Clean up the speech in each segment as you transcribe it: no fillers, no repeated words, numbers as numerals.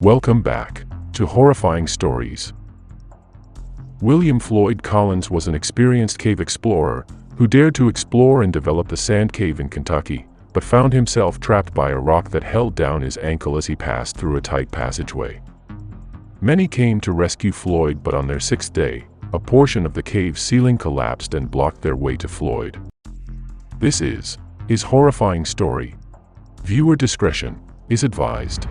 Welcome back to Horrifying Stories. William Floyd Collins was an experienced cave explorer who dared to explore and develop the sand cave in Kentucky, but found himself trapped by a rock that held down his ankle as he passed through a tight passageway. Many came to rescue Floyd, but on their sixth day, a portion of the cave ceiling collapsed and blocked their way to Floyd. This is his horrifying story. Viewer discretion is advised.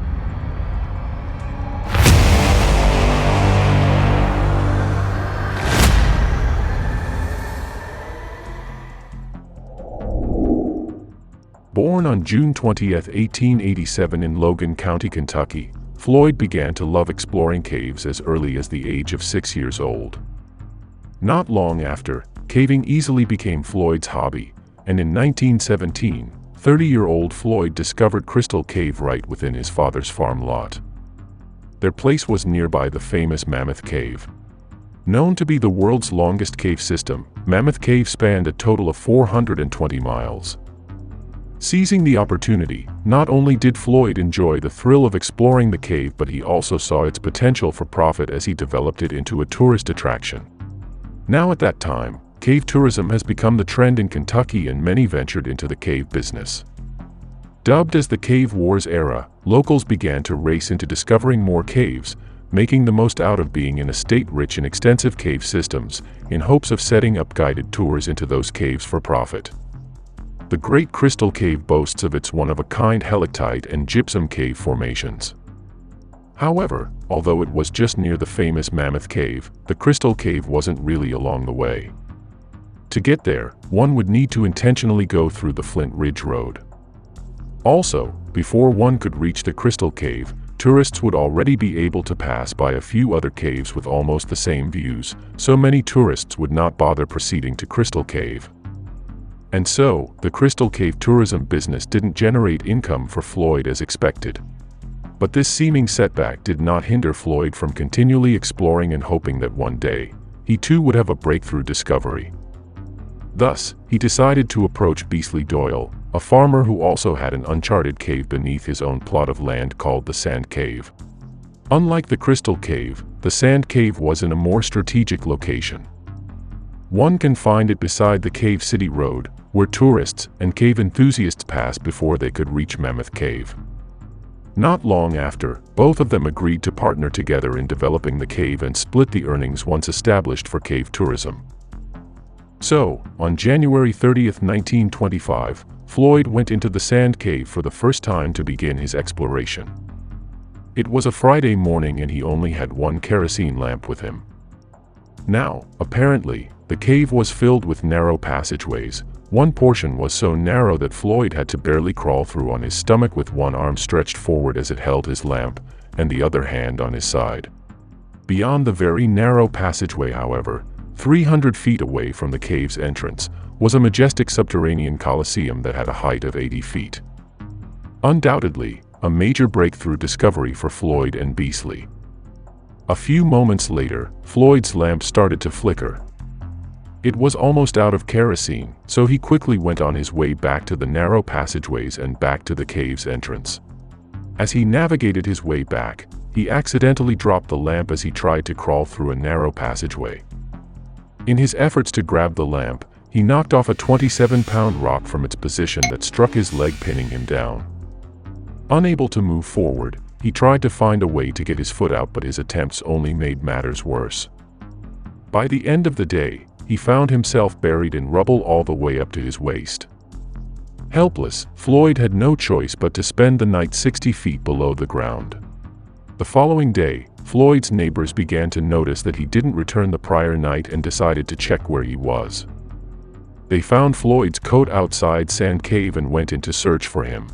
Born on June 20, 1887 in Logan County, Kentucky, Floyd began to love exploring caves as early as the age of 6 years old. Not long after, caving easily became Floyd's hobby, and in 1917, 30-year-old Floyd discovered Crystal Cave right within his father's farm lot. Their place was nearby the famous Mammoth Cave. Known to be the world's longest cave system, Mammoth Cave spanned a total of 420 miles. Seizing the opportunity, not only did Floyd enjoy the thrill of exploring the cave, but he also saw its potential for profit as he developed it into a tourist attraction. Now at that time, cave tourism has become the trend in Kentucky, and many ventured into the cave business. Dubbed as the Cave Wars era, locals began to race into discovering more caves, making the most out of being in a state rich in extensive cave systems, in hopes of setting up guided tours into those caves for profit. The Great Crystal Cave boasts of its one-of-a-kind helictite and gypsum cave formations. However, although it was just near the famous Mammoth Cave, the Crystal Cave wasn't really along the way. To get there, one would need to intentionally go through the Flint Ridge Road. Also, before one could reach the Crystal Cave, tourists would already be able to pass by a few other caves with almost the same views, so many tourists would not bother proceeding to Crystal Cave. And so, the Crystal Cave tourism business didn't generate income for Floyd as expected. But this seeming setback did not hinder Floyd from continually exploring and hoping that one day, he too would have a breakthrough discovery. Thus, he decided to approach Beasley Doyle, a farmer who also had an uncharted cave beneath his own plot of land called the Sand Cave. Unlike the Crystal Cave, the Sand Cave was in a more strategic location. One can find it beside the Cave City Road, where tourists and cave enthusiasts passed before they could reach Mammoth Cave. Not long after, both of them agreed to partner together in developing the cave and split the earnings once established for cave tourism. So, on January 30, 1925, Floyd went into the Sand Cave for the first time to begin his exploration. It was a Friday morning and he only had one kerosene lamp with him. Now, apparently, the cave was filled with narrow passageways. One portion was so narrow that Floyd had to barely crawl through on his stomach with one arm stretched forward as it held his lamp, and the other hand on his side. Beyond the very narrow passageway, however, 300 feet away from the cave's entrance, was a majestic subterranean coliseum that had a height of 80 feet. Undoubtedly, a major breakthrough discovery for Floyd and Beasley. A few moments later, Floyd's lamp started to flicker. It was almost out of kerosene, so he quickly went on his way back to the narrow passageways and back to the cave's entrance. As he navigated his way back, he accidentally dropped the lamp as he tried to crawl through a narrow passageway. In his efforts to grab the lamp, he knocked off a 27-pound rock from its position that struck his leg, pinning him down. Unable to move forward, he tried to find a way to get his foot out, but his attempts only made matters worse. By the end of the day, he found himself buried in rubble all the way up to his waist. Helpless, Floyd had no choice but to spend the night 60 feet below the ground. The following day, Floyd's neighbors began to notice that he didn't return the prior night and decided to check where he was. They found Floyd's coat outside Sand Cave and went in to search for him.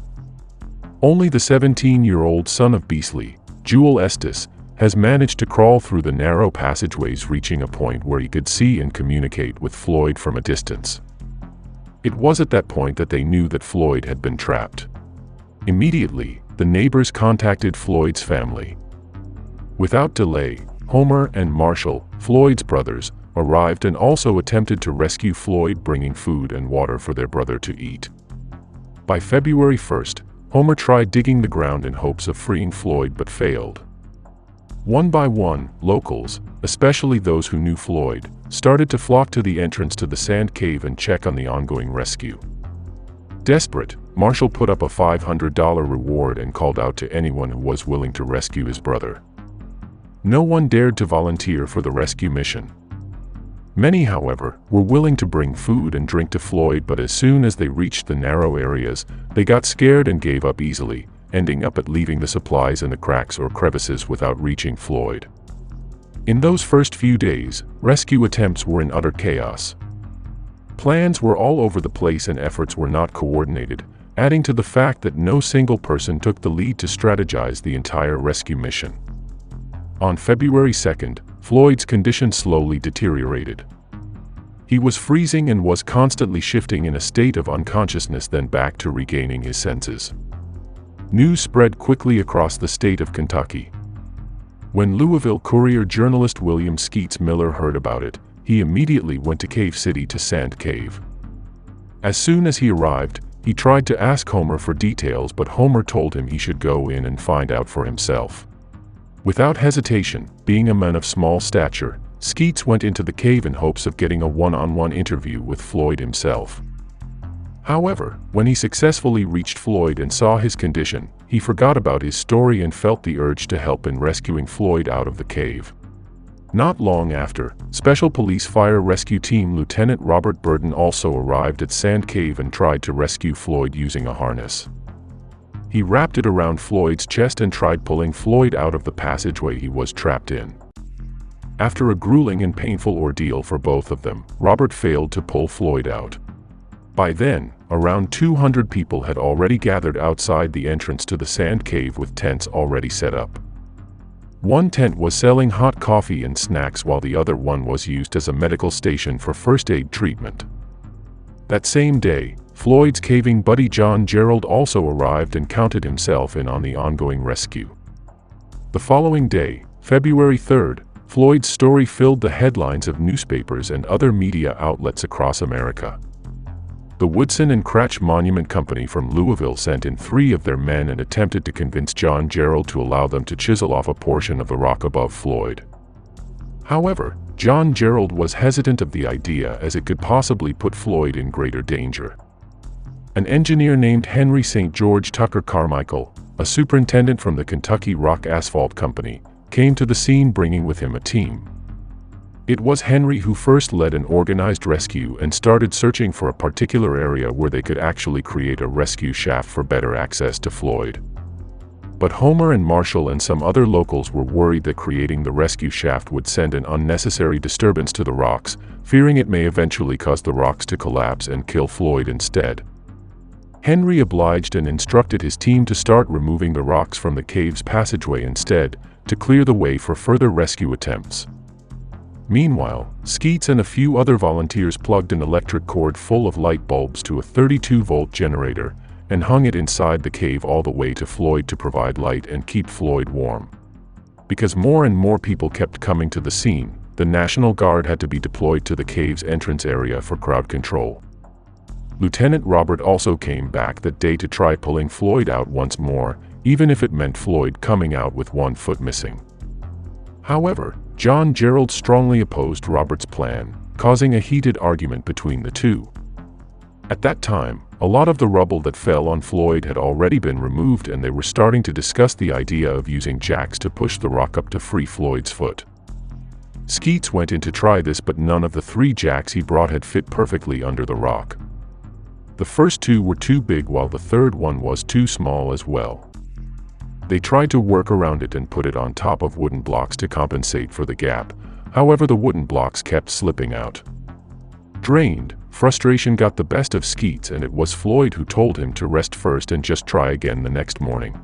Only the 17-year-old son of Beasley, Jewel Estes, has managed to crawl through the narrow passageways, reaching a point where he could see and communicate with Floyd from a distance. It was at that point that they knew that Floyd had been trapped. Immediately, the neighbors contacted Floyd's family. Without delay, Homer and Marshall, Floyd's brothers, arrived and also attempted to rescue Floyd, bringing food and water for their brother to eat. By February 1st, Homer tried digging the ground in hopes of freeing Floyd but failed. One by one, locals, especially those who knew Floyd, started to flock to the entrance to the sand cave and check on the ongoing rescue. Desperate, Marshall put up a $500 reward and called out to anyone who was willing to rescue his brother. No one dared to volunteer for the rescue mission. Many, however, were willing to bring food and drink to Floyd, but as soon as they reached the narrow areas, they got scared and gave up easily, ending up at leaving the supplies in the cracks or crevices without reaching Floyd. In those first few days, rescue attempts were in utter chaos. Plans were all over the place and efforts were not coordinated, adding to the fact that no single person took the lead to strategize the entire rescue mission. On February 2nd, Floyd's condition slowly deteriorated. He was freezing and was constantly shifting in a state of unconsciousness, then back to regaining his senses. News spread quickly across the state of Kentucky. When Louisville Courier journalist William Skeets Miller heard about it, he immediately went to Cave City to Sand Cave. As soon as he arrived, he tried to ask Homer for details, but Homer told him he should go in and find out for himself. Without hesitation, being a man of small stature, Skeets went into the cave in hopes of getting a one-on-one interview with Floyd himself. However, when he successfully reached Floyd and saw his condition, he forgot about his story and felt the urge to help in rescuing Floyd out of the cave. Not long after, Special Police Fire Rescue Team Lieutenant Robert Burton also arrived at Sand Cave and tried to rescue Floyd using a harness. He wrapped it around Floyd's chest and tried pulling Floyd out of the passageway he was trapped in. After a grueling and painful ordeal for both of them, Robert failed to pull Floyd out. By then, around 200 people had already gathered outside the entrance to the sand cave with tents already set up. One tent was selling hot coffee and snacks while the other one was used as a medical station for first aid treatment. That same day, Floyd's caving buddy John Gerald also arrived and counted himself in on the ongoing rescue. The following day, February 3rd, Floyd's story filled the headlines of newspapers and other media outlets across America. The Woodson and Cratch Monument Company from Louisville sent in 3 of their men and attempted to convince John Gerald to allow them to chisel off a portion of the rock above Floyd. However, John Gerald was hesitant of the idea as it could possibly put Floyd in greater danger. An engineer named Henry St. George Tucker Carmichael, a superintendent from the Kentucky Rock Asphalt Company, came to the scene bringing with him a team. It was Henry who first led an organized rescue and started searching for a particular area where they could actually create a rescue shaft for better access to Floyd. But Homer and Marshall and some other locals were worried that creating the rescue shaft would send an unnecessary disturbance to the rocks, fearing it may eventually cause the rocks to collapse and kill Floyd instead. Henry obliged and instructed his team to start removing the rocks from the cave's passageway instead, to clear the way for further rescue attempts. Meanwhile, Skeets and a few other volunteers plugged an electric cord full of light bulbs to a 32-volt generator and hung it inside the cave all the way to Floyd to provide light and keep Floyd warm. Because more and more people kept coming to the scene, the National Guard had to be deployed to the cave's entrance area for crowd control. Lieutenant Robert also came back that day to try pulling Floyd out once more, even if it meant Floyd coming out with one foot missing. However, John Gerald strongly opposed Robert's plan, causing a heated argument between the two. At that time, a lot of the rubble that fell on Floyd had already been removed and they were starting to discuss the idea of using jacks to push the rock up to free Floyd's foot. Skeets went in to try this, but none of the 3 jacks he brought had fit perfectly under the rock. The first 2 were too big while the third one was too small as well. They tried to work around it and put it on top of wooden blocks to compensate for the gap, however the wooden blocks kept slipping out. Drained, frustration got the best of Skeets and it was Floyd who told him to rest first and just try again the next morning.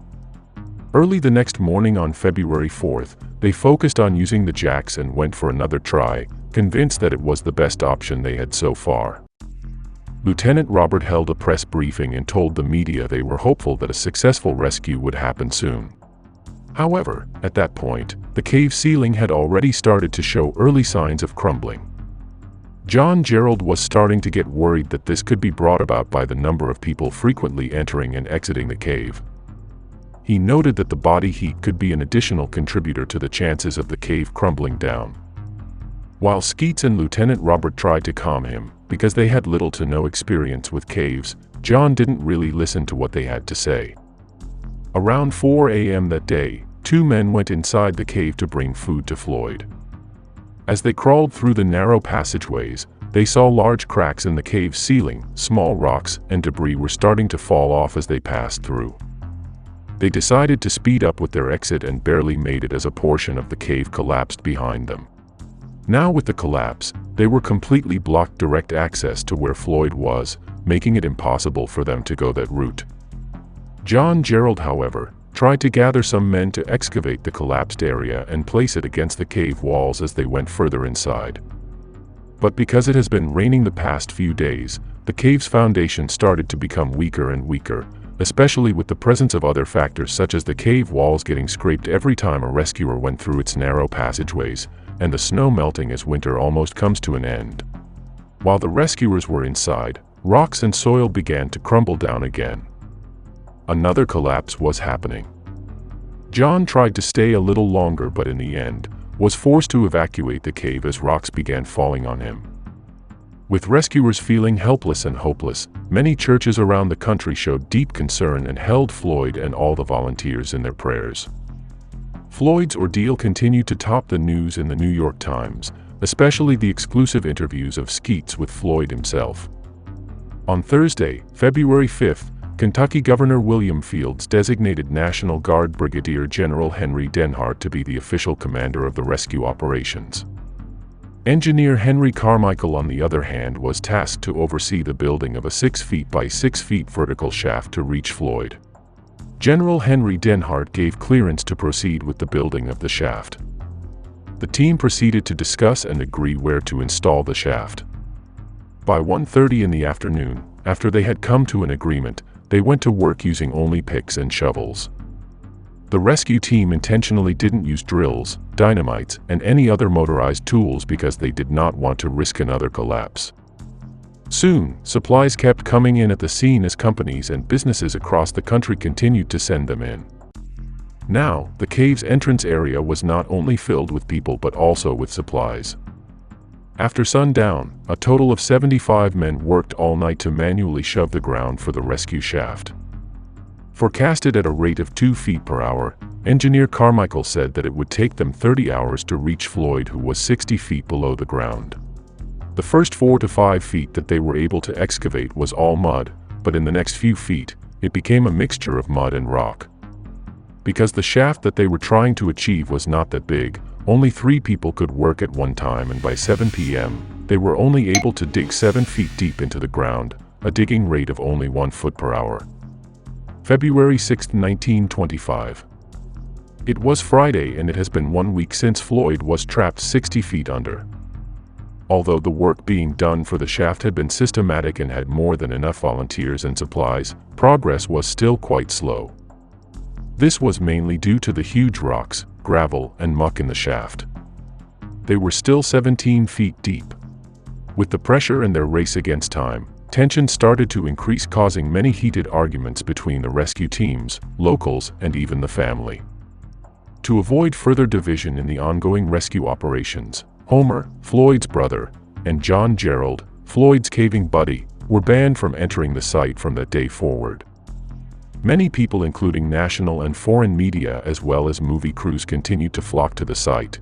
Early the next morning on February 4th, they focused on using the jacks and went for another try, convinced that it was the best option they had so far. Lieutenant Robert held a press briefing and told the media they were hopeful that a successful rescue would happen soon. However, at that point, the cave ceiling had already started to show early signs of crumbling. John Gerald was starting to get worried that this could be brought about by the number of people frequently entering and exiting the cave. He noted that the body heat could be an additional contributor to the chances of the cave crumbling down. While Skeets and Lieutenant Robert tried to calm him, because they had little to no experience with caves, John didn't really listen to what they had to say. Around 4 a.m. that day, 2 men went inside the cave to bring food to Floyd. As they crawled through the narrow passageways, they saw large cracks in the cave's ceiling. Small rocks and debris were starting to fall off as they passed through. They decided to speed up with their exit and barely made it as a portion of the cave collapsed behind them. Now with the collapse, they were completely blocked direct access to where Floyd was, making it impossible for them to go that route. John Gerald, however, tried to gather some men to excavate the collapsed area and place it against the cave walls as they went further inside. But because it has been raining the past few days, the cave's foundation started to become weaker and weaker, especially with the presence of other factors such as the cave walls getting scraped every time a rescuer went through its narrow passageways, and the snow melting as winter almost comes to an end. While the rescuers were inside, rocks and soil began to crumble down again. Another collapse was happening. John tried to stay a little longer but in the end, was forced to evacuate the cave as rocks began falling on him. With rescuers feeling helpless and hopeless, many churches around the country showed deep concern and held Floyd and all the volunteers in their prayers. Floyd's ordeal continued to top the news in the New York Times, especially the exclusive interviews of Skeets with Floyd himself. On Thursday, February 5th, Kentucky Governor William Fields designated National Guard Brigadier General Henry Denhart to be the official commander of the rescue operations. Engineer Henry Carmichael, on the other hand, was tasked to oversee the building of a 6 feet by 6 feet vertical shaft to reach Floyd. General Henry Denhart gave clearance to proceed with the building of the shaft. The team proceeded to discuss and agree where to install the shaft. By 1:30 in the afternoon, after they had come to an agreement, they went to work using only picks and shovels. The rescue team intentionally didn't use drills, dynamites, and any other motorized tools because they did not want to risk another collapse. Soon, supplies kept coming in at the scene as companies and businesses across the country continued to send them in. Now, the cave's entrance area was not only filled with people but also with supplies. After sundown, a total of 75 men worked all night to manually shove the ground for the rescue shaft. Forecasted at a rate of 2 feet per hour, Engineer Carmichael said that it would take them 30 hours to reach Floyd, who was 60 feet below the ground. The first 4 to 5 feet that they were able to excavate was all mud, but in the next few feet, it became a mixture of mud and rock. Because the shaft that they were trying to achieve was not that big, only 3 people could work at one time, and by 7 p.m., they were only able to dig 7 feet deep into the ground, a digging rate of only 1 foot per hour. February 6, 1925. It was Friday, and it has been 1 week since Floyd was trapped 60 feet under. Although the work being done for the shaft had been systematic and had more than enough volunteers and supplies, progress was still quite slow. This was mainly due to the huge rocks, gravel, and muck in the shaft. They were still 17 feet deep. With the pressure and their race against time, tension started to increase, causing many heated arguments between the rescue teams, locals, and even the family. To avoid further division in the ongoing rescue operations, Homer, Floyd's brother, and John Gerald, Floyd's caving buddy, were banned from entering the site from that day forward. Many people, including national and foreign media as well as movie crews, continued to flock to the site.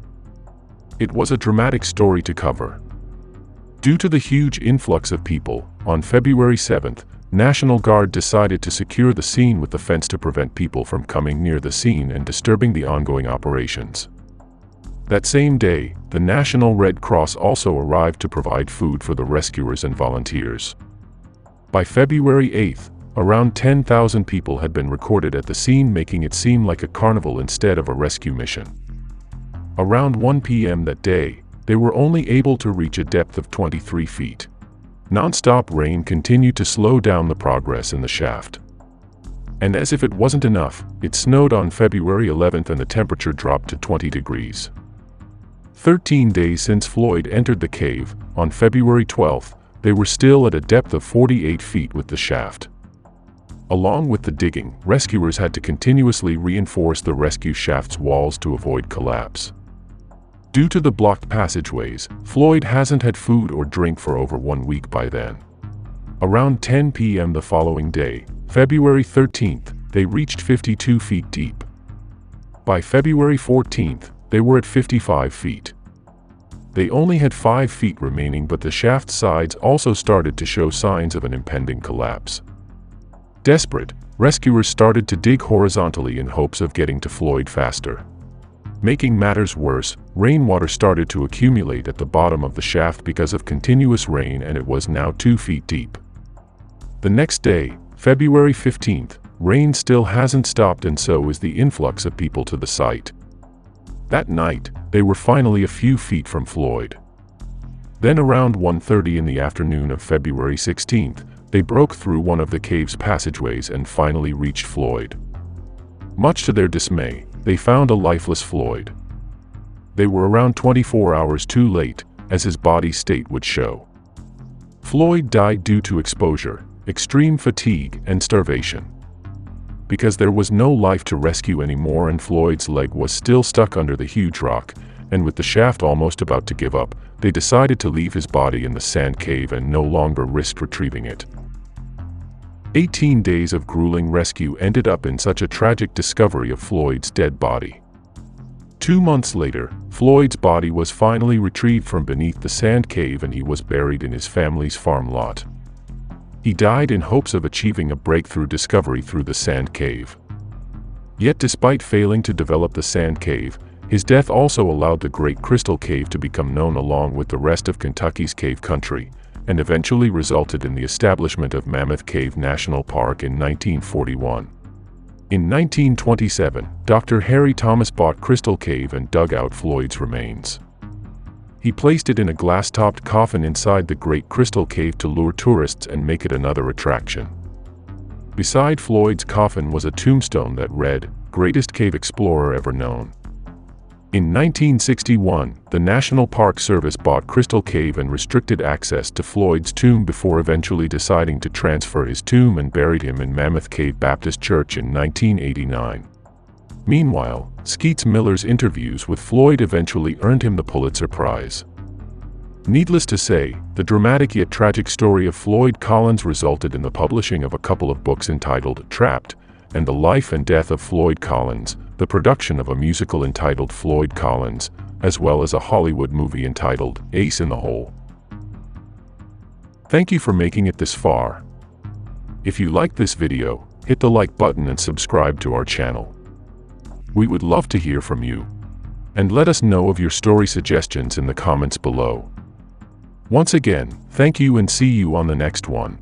It was a dramatic story to cover. Due to the huge influx of people, on February 7th, National Guard decided to secure the scene with the fence to prevent people from coming near the scene and disturbing the ongoing operations. That same day, the National Red Cross also arrived to provide food for the rescuers and volunteers. By February 8th, around 10,000 people had been recorded at the scene, making it seem like a carnival instead of a rescue mission. Around 1 p.m. that day, they were only able to reach a depth of 23 feet. Non-stop rain continued to slow down the progress in the shaft. And as if it wasn't enough, it snowed on February 11th and the temperature dropped to 20 degrees. 13 days since Floyd entered the cave, on February 12, they were still at a depth of 48 feet with the shaft. Along with the digging, rescuers had to continuously reinforce the rescue shaft's walls to avoid collapse. Due to the blocked passageways, Floyd hasn't had food or drink for over 1 week by then. Around 10 p.m. the following day, February 13th, they reached 52 feet deep. By February 14th, they were at 55 feet. They only had 5 feet remaining, but the shaft's sides also started to show signs of an impending collapse. Desperate, rescuers started to dig horizontally in hopes of getting to Floyd faster. Making matters worse, rainwater started to accumulate at the bottom of the shaft because of continuous rain, and it was now 2 feet deep. The next day, February 15th, rain still hasn't stopped, and so is the influx of people to the site. That night, they were finally a few feet from Floyd. Then around 1:30 in the afternoon of February 16th, they broke through one of the cave's passageways and finally reached Floyd. Much to their dismay, they found a lifeless Floyd. They were around 24 hours too late, as his body state would show. Floyd died due to exposure, extreme fatigue, and starvation. Because there was no life to rescue anymore and Floyd's leg was still stuck under the huge rock, and with the shaft almost about to give up, they decided to leave his body in the sand cave and no longer risked retrieving it. 18 days of grueling rescue ended up in such a tragic discovery of Floyd's dead body. 2 months later, Floyd's body was finally retrieved from beneath the sand cave and he was buried in his family's farm lot. He died in hopes of achieving a breakthrough discovery through the sand cave. Yet despite failing to develop the sand cave, his death also allowed the Great Crystal Cave to become known along with the rest of Kentucky's cave country, and eventually resulted in the establishment of Mammoth Cave National Park in 1941. In 1927, Dr. Harry Thomas bought Crystal Cave and dug out Floyd's remains. He placed it in a glass-topped coffin inside the Great Crystal Cave to lure tourists and make it another attraction. Beside Floyd's coffin was a tombstone that read, "Greatest Cave Explorer Ever Known." In 1961, the National Park Service bought Crystal Cave and restricted access to Floyd's tomb before eventually deciding to transfer his tomb and buried him in Mammoth Cave Baptist Church in 1989. Meanwhile, Skeets Miller's interviews with Floyd eventually earned him the Pulitzer Prize. Needless to say, the dramatic yet tragic story of Floyd Collins resulted in the publishing of a couple of books entitled Trapped and The Life and Death of Floyd Collins, the production of a musical entitled Floyd Collins, as well as a Hollywood movie entitled Ace in the Hole. Thank you for making it this far. If you liked this video, hit the like button and subscribe to our channel. We would love to hear from you. And let us know of your story suggestions in the comments below. Once again, thank you and see you on the next one.